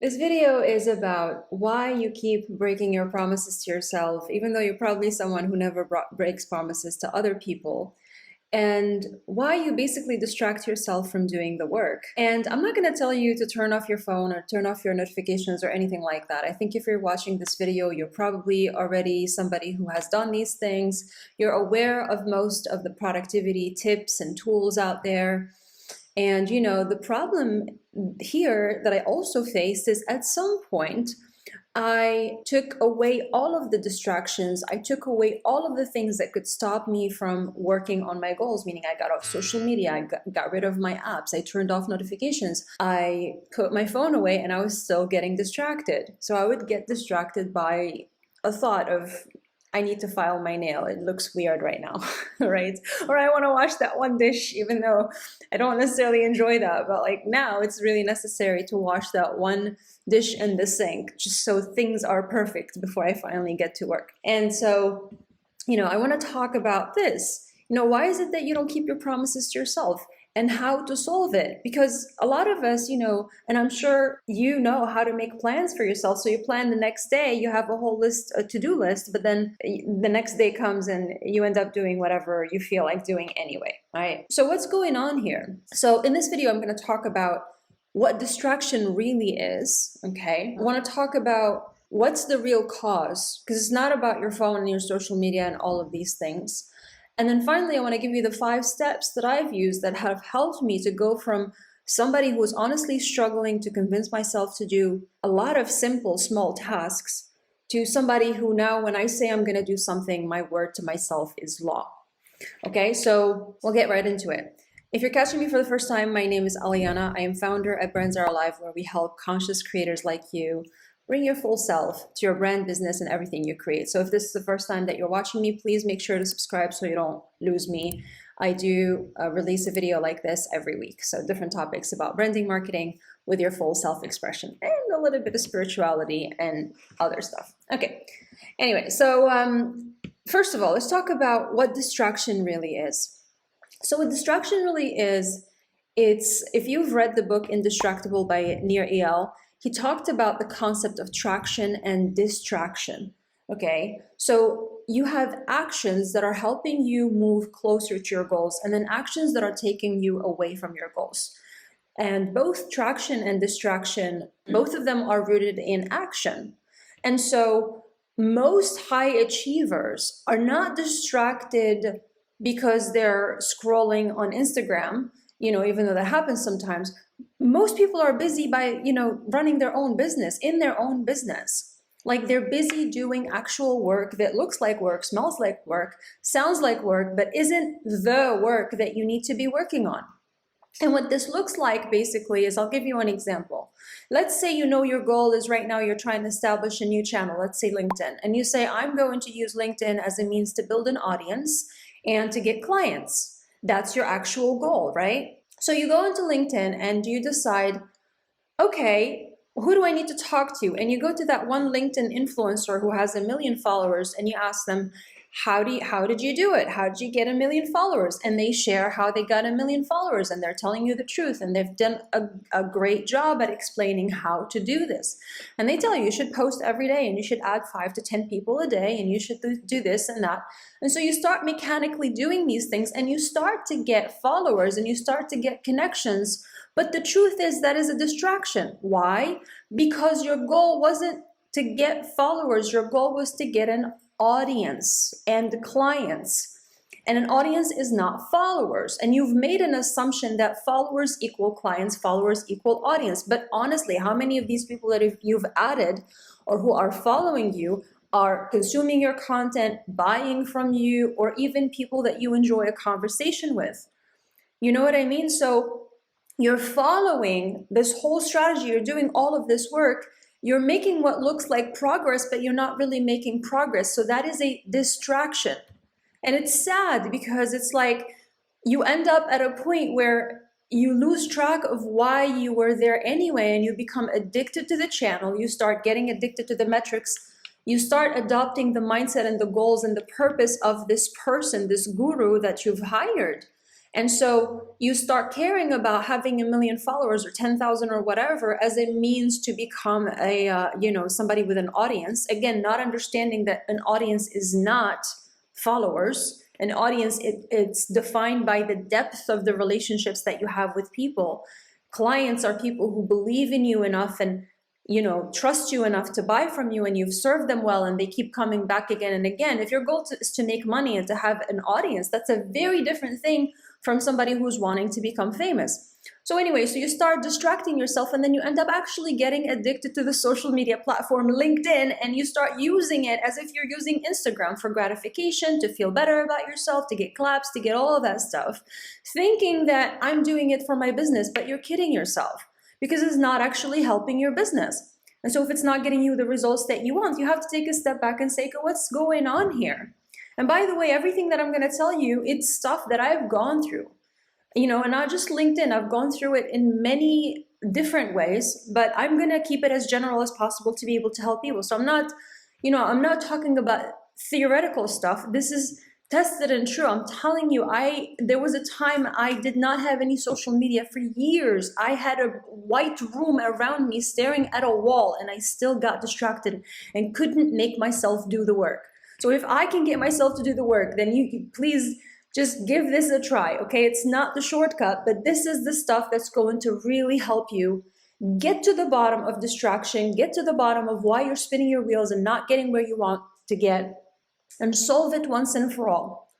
This video is about why you keep breaking your promises to yourself, even though you're probably someone who never breaks promises to other people, and why you basically distract yourself from doing the work. And I'm not going to tell you to turn off your phone or turn off your notifications or anything like that. I think if you're watching this video, you're probably already somebody who has done these things. You're aware of most of the productivity tips and tools out there. And the problem here that I also faced is at some point, I took away all of the distractions. I took away all of the things that could stop me from working on my goals, meaning I got off social media, I got rid of my apps, I turned off notifications, I put my phone away, and I was still getting distracted. So I would get distracted by a thought of, I need to file my nail. It looks weird right now, right? Or I want to wash that one dish, even though I don't necessarily enjoy that. But like now, it's really necessary to wash that one dish in the sink, just so things are perfect before I finally get to work. And so, I want to talk about this. Why is it that you don't keep your promises to yourself? And how to solve it, because a lot of us, and I'm sure you know how to make plans for yourself. So you plan the next day, you have a whole list, a to-do list, but then the next day comes and you end up doing whatever you feel like doing anyway, right? So what's going on here? So in this video, I'm going to talk about what distraction really is, okay? I want to talk about what's the real cause, because it's not about your phone and your social media and all of these things. And then finally, I want to give you the 5 steps that I've used that have helped me to go from somebody who was honestly struggling to convince myself to do a lot of simple, small tasks to somebody who now, when I say I'm going to do something, my word to myself is law. Okay, so we'll get right into it. If you're catching me for the first time, my name is Aliana. I am founder at Brands Are Alive, where we help conscious creators like you bring your full self to your brand, business, and everything you create. So if this is the first time that you're watching me, please make sure to subscribe so you don't lose me. I do release a video like this every week. So different topics about branding, marketing with your full self-expression and a little bit of spirituality and other stuff. Okay. Anyway, so first of all, let's talk about what distraction really is. So what distraction really is, if you've read the book Indistractable by Nir Eyal, he talked about the concept of traction and distraction, okay? So you have actions that are helping you move closer to your goals, and then actions that are taking you away from your goals. And both traction and distraction, both of them are rooted in action. And so most high achievers are not distracted because they're scrolling on Instagram, even though that happens sometimes. Most people are busy by, running their own business, in their own business. Like they're busy doing actual work that looks like work, smells like work, sounds like work, but isn't the work that you need to be working on. And what this looks like basically is, I'll give you an example. Let's say your goal is right now you're trying to establish a new channel, let's say LinkedIn, and you say, I'm going to use LinkedIn as a means to build an audience and to get clients. That's your actual goal, right? So you go into LinkedIn and you decide, okay, who do I need to talk to? And you go to that one LinkedIn influencer who has 1 million followers and you ask them, how did you do it? How did you get 1 million followers? And they share how they got 1 million followers, and they're telling you the truth, and they've done a great job at explaining how to do this. And they tell you should post every day, and you should add 5 to 10 people a day, and you should do this and that. And so you start mechanically doing these things, and you start to get followers, and you start to get connections. But the truth is that is a distraction. Why? Because your goal wasn't to get followers. Your goal was to get an audience and clients. And an audience is not followers. And you've made an assumption that followers equal clients, followers equal audience. But honestly, how many of these people that you've added or who are following you are consuming your content, buying from you, or even people that you enjoy a conversation with? You know what I mean? So you're following this whole strategy, you're doing all of this work, you're making what looks like progress, but you're not really making progress. So that is a distraction. And it's sad because it's like you end up at a point where you lose track of why you were there anyway, and you become addicted to the channel. You start getting addicted to the metrics. You start adopting the mindset and the goals and the purpose of this person, this guru that you've hired. And so you start caring about having 1 million followers or 10,000 or whatever as a means to become a, somebody with an audience. Again, not understanding that an audience is not followers. An audience, it's defined by the depth of the relationships that you have with people. Clients are people who believe in you enough and trust you enough to buy from you, and you've served them well and they keep coming back again and again. If your goal is to make money and to have an audience, that's a very different thing from somebody who's wanting to become famous. So anyway, so you start distracting yourself, and then you end up actually getting addicted to the social media platform LinkedIn, and you start using it as if you're using Instagram for gratification, to feel better about yourself, to get claps, to get all of that stuff, thinking that I'm doing it for my business, but you're kidding yourself, because it's not actually helping your business. And so if it's not getting you the results that you want, you have to take a step back and say, what's going on here? And by the way, everything that I'm going to tell you, it's stuff that I've gone through, and not just LinkedIn. I've gone through it in many different ways, but I'm going to keep it as general as possible to be able to help people. So I'm not talking about theoretical stuff. This is tested and true. I'm telling you, there was a time I did not have any social media for years. I had a white room around me staring at a wall, and I still got distracted and couldn't make myself do the work. So if I can get myself to do the work, then you please just give this a try, okay? It's not the shortcut, but this is the stuff that's going to really help you get to the bottom of distraction, get to the bottom of why you're spinning your wheels and not getting where you want to get, and solve it once and for all,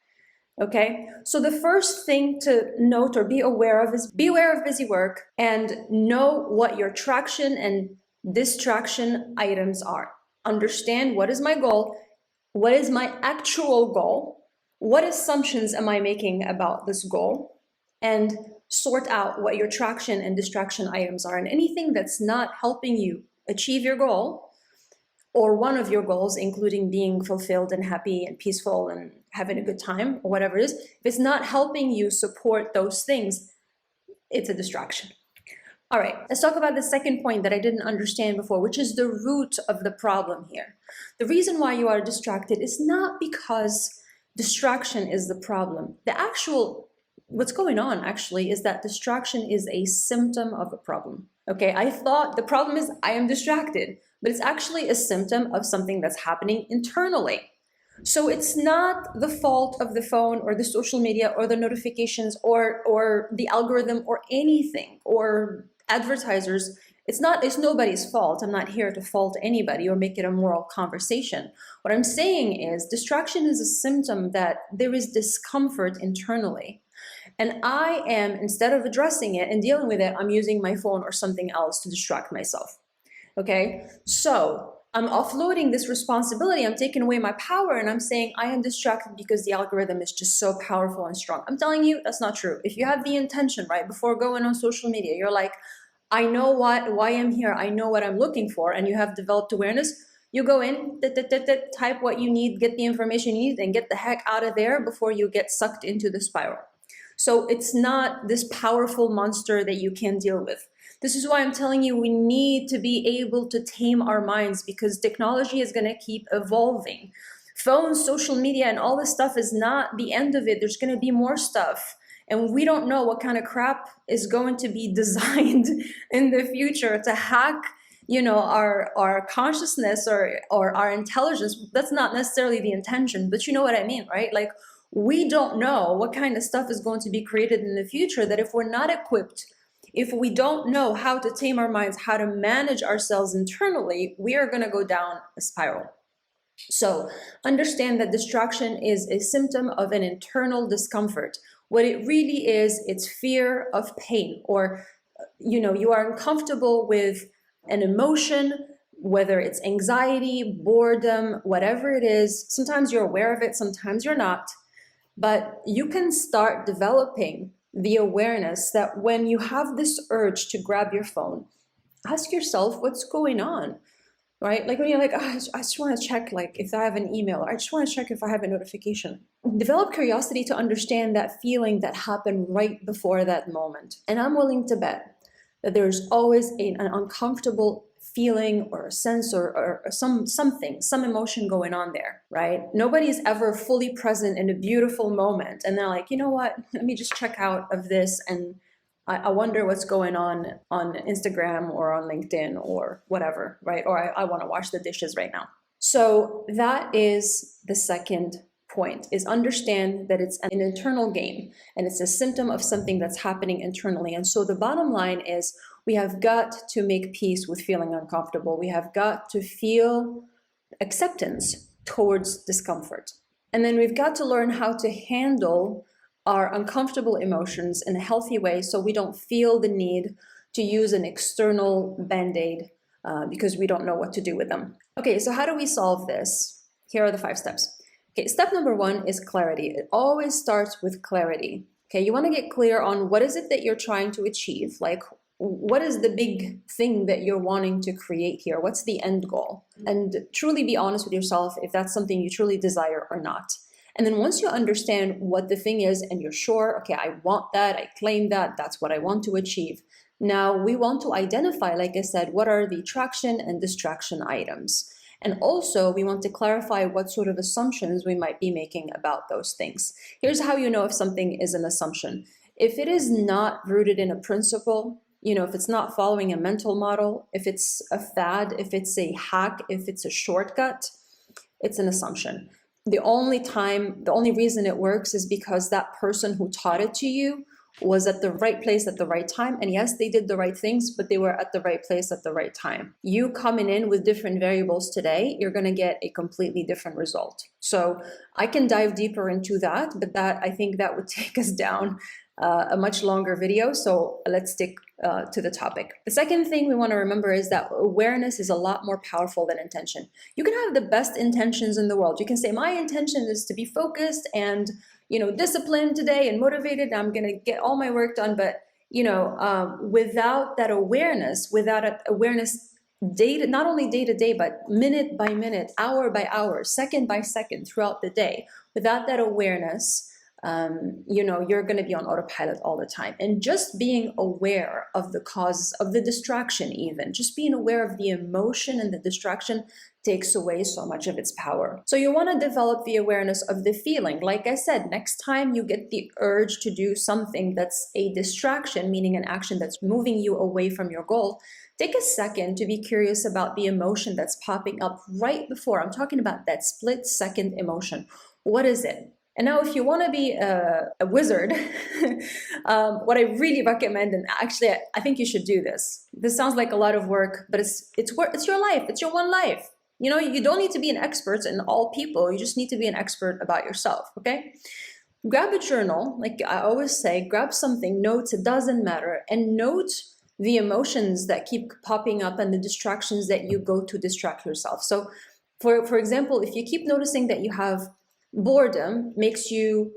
okay? So the first thing to note or be aware of is be aware of busy work and know what your traction and distraction items are. Understand, what is my goal? What is my actual goal? What assumptions am I making about this goal? And sort out what your traction and distraction items are. And anything that's not helping you achieve your goal, or one of your goals, including being fulfilled and happy and peaceful and having a good time, or whatever it is, if it's not helping you support those things, it's a distraction. All right, let's talk about the second point that I didn't understand before, which is the root of the problem here. The reason why you are distracted is not because distraction is the problem. What's going on actually is that distraction is a symptom of a problem. Okay, I thought the problem is I am distracted, but it's actually a symptom of something that's happening internally. So it's not the fault of the phone or the social media or the notifications or the algorithm or anything or advertisers. It's nobody's fault. I'm not here to fault anybody or make it a moral conversation. What I'm saying is distraction is a symptom that there is discomfort internally. And I am, instead of addressing it and dealing with it, I'm using my phone or something else to distract myself. Okay? So I'm offloading this responsibility. I'm taking away my power, and I'm saying I am distracted because the algorithm is just so powerful and strong. I'm telling you, that's not true. If you have the intention, right, before going on social media, you're like, I know why I'm here. I know what I'm looking for, and you have developed awareness. You go in, type what you need, get the information you need, and get the heck out of there before you get sucked into the spiral. So it's not this powerful monster that you can deal with. This is why I'm telling you we need to be able to tame our minds, because technology is going to keep evolving. Phones, social media, and all this stuff is not the end of it. There's going to be more stuff. And we don't know what kind of crap is going to be designed in the future to hack, our consciousness or our intelligence. That's not necessarily the intention, but you know what I mean, right? Like, we don't know what kind of stuff is going to be created in the future, that if we're not equipped, if we don't know how to tame our minds, how to manage ourselves internally, we are going to go down a spiral. So understand that distraction is a symptom of an internal discomfort. What it really is, it's fear of pain, or, you are uncomfortable with an emotion, whether it's anxiety, boredom, whatever it is. Sometimes you're aware of it, sometimes you're not. But you can start developing the awareness that when you have this urge to grab your phone, ask yourself what's going on, right? Like when you're like, I just want to check like if I have an email, or I just want to check if I have a notification. Develop curiosity to understand that feeling that happened right before that moment. And I'm willing to bet that there's always an uncomfortable feeling or a sense or some emotion going on there, right? Nobody's ever fully present in a beautiful moment and they're like, you know what, let me just check out of this and I wonder what's going on Instagram or on LinkedIn or whatever, right? Or I want to wash the dishes right now. So that is the second point, is understand that it's an internal game and it's a symptom of something that's happening internally. And so the bottom line is we have got to make peace with feeling uncomfortable. We have got to feel acceptance towards discomfort. And then we've got to learn how to handle our uncomfortable emotions in a healthy way so we don't feel the need to use an external band-aid because we don't know what to do with them. Okay, so how do we solve this? Here are the 5 steps. Okay, step number 1 is clarity. It always starts with clarity. Okay, you want to get clear on what is it that you're trying to achieve? Like, what is the big thing that you're wanting to create here? What's the end goal? And truly be honest with yourself if that's something you truly desire or not. And then once you understand what the thing is and you're sure, okay, I want that, I claim that, that's what I want to achieve. Now we want to identify, like I said, what are the attraction and distraction items. And also we want to clarify what sort of assumptions we might be making about those things. Here's how you know if something is an assumption. If it is not rooted in a principle, if it's not following a mental model, if it's a fad, if it's a hack, if it's a shortcut, it's an assumption. The only reason it works is because that person who taught it to you was at the right place at the right time. And yes, they did the right things, but they were at the right place at the right time. You coming in with different variables today, you're going to get a completely different result. So I can dive deeper into that, but I think that would take us down a much longer video. So let's stick to the topic. The second thing we want to remember is that awareness is a lot more powerful than intention. You can have the best intentions in the world. You can say, my intention is to be focused and disciplined today and motivated. I'm going to get all my work done. But without that awareness, not only day to day, but minute by minute, hour by hour, second by second throughout the day, without that awareness, you're going to be on autopilot all the time. And just being aware of the causes of the distraction, even just being aware of the emotion and the distraction takes away so much of its power. So you want to develop the awareness of the feeling. Like I said, next time you get the urge to do something that's a distraction, meaning an action that's moving you away from your goal, take a second to be curious about the emotion that's popping up right before. I'm talking about that split-second emotion. What is it? And now if you want to be a wizard, what I really recommend, and actually I think you should do this. This sounds like a lot of work, but it's your life. It's your one life. You don't need to be an expert in all people. You just need to be an expert about yourself, okay? Grab a journal, like I always say, grab something, notes, it doesn't matter, and note the emotions that keep popping up and the distractions that you go to distract yourself. So for example, if you keep noticing that you have boredom makes you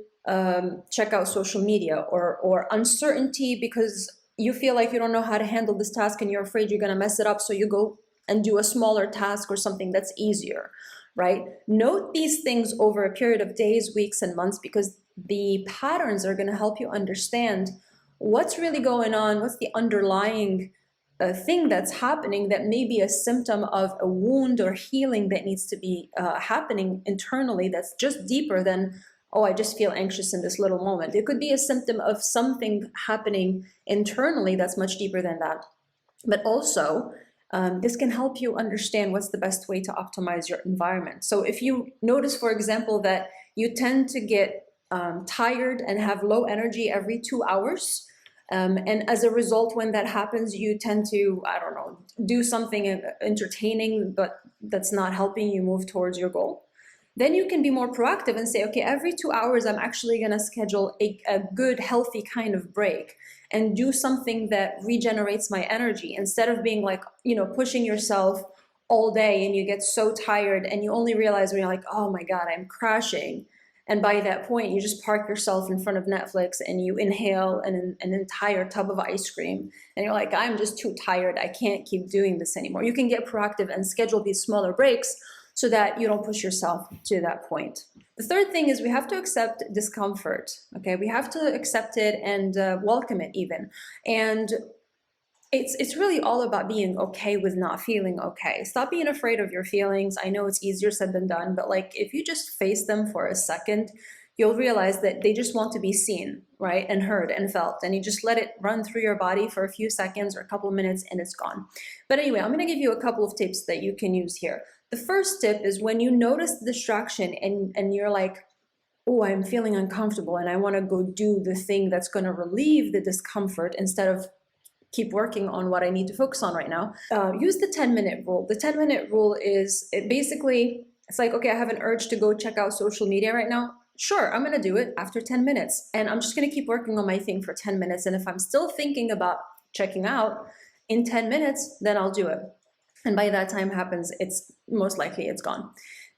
check out social media, or uncertainty because you feel like you don't know how to handle this task and you're afraid you're going to mess it up, so you go and do a smaller task or something that's easier, right? Note these things over a period of days, weeks, and months, because the patterns are going to help you understand what's really going on, what's the underlying thing that's happening that may be a symptom of a wound or healing that needs to be happening internally that's just deeper than, oh, I just feel anxious in this little moment. It could be a symptom of something happening internally that's much deeper than that. But also, this can help you understand what's the best way to optimize your environment. So if you notice, for example, that you tend to get tired and have low energy every 2 hours, and as a result, when that happens, you tend to, do something entertaining, but that's not helping you move towards your goal. Then you can be more proactive and say, okay, every 2 hours, I'm actually going to schedule a good, healthy kind of break and do something that regenerates my energy, instead of being like, pushing yourself all day and you get so tired and you only realize when you're like, oh my God, I'm crashing. And by that point, you just park yourself in front of Netflix and you inhale an entire tub of ice cream. And you're like, I'm just too tired. I can't keep doing this anymore. You can get proactive and schedule these smaller breaks so that you don't push yourself to that point. The third thing is we have to accept discomfort. Okay, we have to accept it and welcome it even. And It's really all about being okay with not feeling okay. Stop being afraid of your feelings. I know it's easier said than done, but like if you just face them for a second, you'll realize that they just want to be seen, right? And heard and felt. And you just let it run through your body for a few seconds or a couple of minutes and it's gone. But anyway, I'm going to give you a couple of tips that you can use here. The first tip is when you notice the distraction and you're like, oh, I'm feeling uncomfortable and I want to go do the thing that's going to relieve the discomfort instead of keep working on what I need to focus on right now. Use the 10-minute rule. The 10-minute rule is it's like, okay, I have an urge to go check out social media right now. Sure, I'm gonna do it after 10 minutes. And I'm just gonna keep working on my thing for 10 minutes. And if I'm still thinking about checking out in 10 minutes, then I'll do it. And by that time happens, it's most likely it's gone.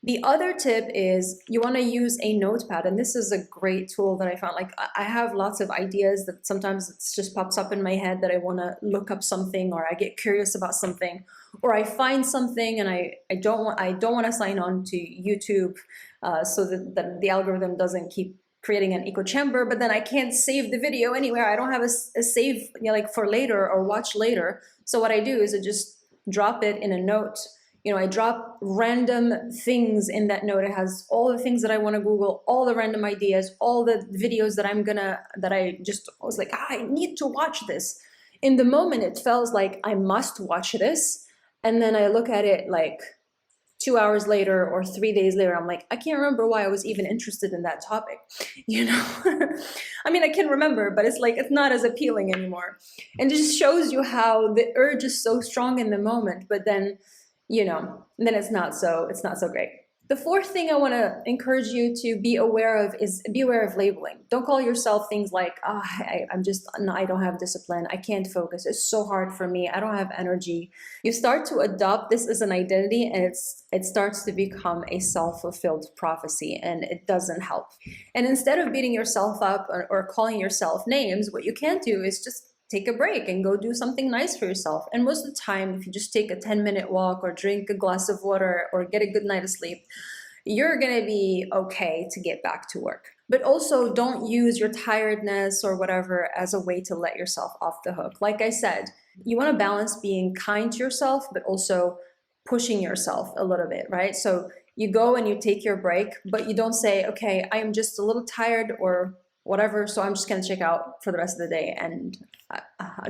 The other tip is you want to use a notepad, and this is a great tool that I found. Like I have lots of ideas that sometimes it just pops up in my head that I want to look up something, or I get curious about something, or I find something and I don't want to sign on to YouTube so that the algorithm doesn't keep creating an echo chamber, but then I can't save the video anywhere. I don't have a save, like for later or watch later. So what I do is I just drop it in a note. I drop random things in that note. It has all the things that I want to Google, all the random ideas, all the videos that I was like, I need to watch this. In the moment, it felt like I must watch this. And then I look at it like 2 hours later or 3 days later, I'm like, I can't remember why I was even interested in that topic. I mean, I can remember, but it's like, it's not as appealing anymore. And it just shows you how the urge is so strong in the moment, but then then it's not so great. The fourth thing I want to encourage you to be aware of is be aware of labeling. Don't call yourself things like, I don't have discipline. I can't focus. It's so hard for me. I don't have energy. You start to adopt this as an identity, and it starts to become a self-fulfilled prophecy, and it doesn't help. And instead of beating yourself up or calling yourself names, what you can do is just take a break and go do something nice for yourself. And most of the time, if you just take a 10-minute walk or drink a glass of water or get a good night of sleep, you're going to be okay to get back to work. But also don't use your tiredness or whatever as a way to let yourself off the hook. Like I said, you want to balance being kind to yourself, but also pushing yourself a little bit, right? So you go and you take your break, but you don't say, okay, I am just a little tired or whatever, so I'm just going to check out for the rest of the day. And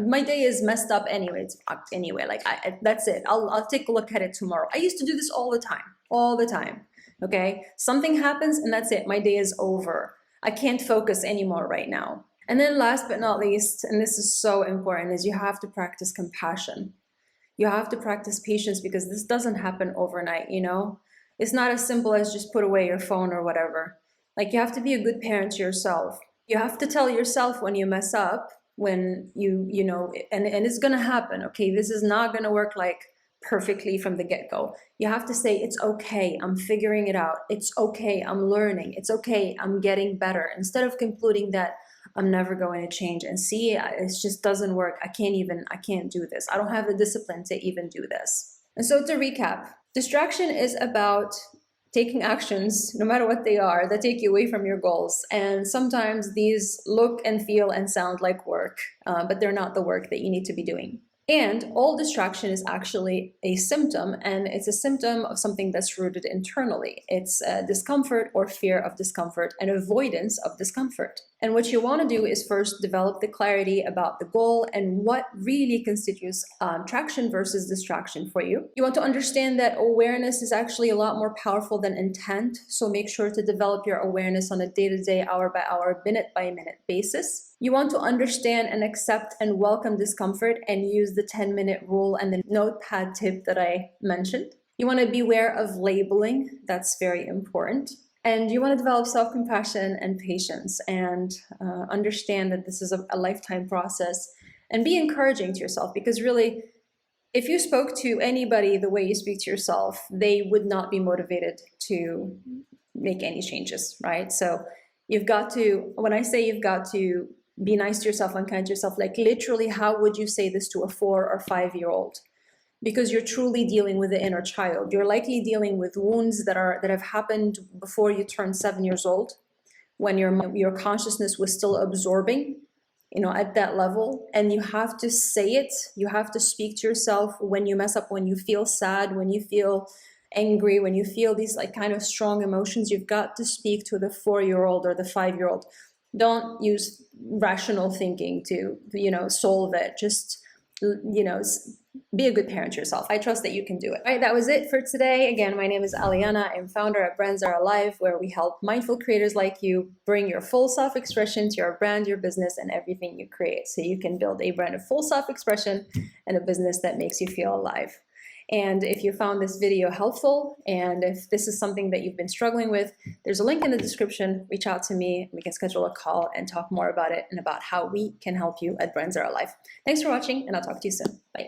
my day is messed up anyway. It's fucked anyway. Like that's it. I'll take a look at it tomorrow. I used to do this all the time. Okay, something happens and that's it. My day is over. I can't focus anymore right now. And then last but not least, and this is so important, is you have to practice compassion. You have to practice patience, because this doesn't happen overnight. It's not as simple as just put away your phone or whatever. Like, you have to be a good parent to yourself. You have to tell yourself when you mess up, when and it's gonna happen, okay? This is not gonna work like perfectly from the get-go. You have to say, it's okay, I'm figuring it out. It's okay, I'm learning. It's okay, I'm getting better. Instead of concluding that I'm never going to change and see, it just doesn't work. I can't do this. I don't have the discipline to even do this. And so to recap, distraction is about taking actions, no matter what they are, that take you away from your goals. And sometimes these look and feel and sound like work, but they're not the work that you need to be doing. And all distraction is actually a symptom, and it's a symptom of something that's rooted internally. It's discomfort or fear of discomfort and avoidance of discomfort. And what you want to do is first develop the clarity about the goal and what really constitutes traction versus distraction for you. You want to understand that awareness is actually a lot more powerful than intent. So make sure to develop your awareness on a day-to-day, hour-by-hour, minute-by-minute basis. You want to understand and accept and welcome discomfort and use the 10-minute rule and the notepad tip that I mentioned. You want to beware of labeling. That's very important. And you want to develop self-compassion and patience, and understand that this is a lifetime process, and be encouraging to yourself, because really, if you spoke to anybody the way you speak to yourself, they would not be motivated to make any changes, right? So you've got to, when I say you've got to be nice to yourself and kind to yourself, like literally, how would you say this to a 4 or 5-year-old? Because you're truly dealing with the inner child. You're likely dealing with wounds that have happened before you turned 7 years old, when your consciousness was still absorbing at that level, and you have to say it. You have to speak to yourself when you mess up, when you feel sad, when you feel angry, when you feel these like kind of strong emotions. You've got to speak to the 4-year-old or the 5-year-old. Don't use rational thinking to solve it. Just be a good parent to yourself. I trust that you can do it. All right, that was it for today. Again, my name is Aliana. I'm founder at Brands Are Alive, where we help mindful creators like you bring your full self-expression to your brand, your business, and everything you create, so you can build a brand of full self-expression and a business that makes you feel alive. And if you found this video helpful, and if this is something that you've been struggling with, there's a link in the description. Reach out to me. We can schedule a call and talk more about it and about how we can help you at Brands Are Alive. Thanks for watching, and I'll talk to you soon. Bye.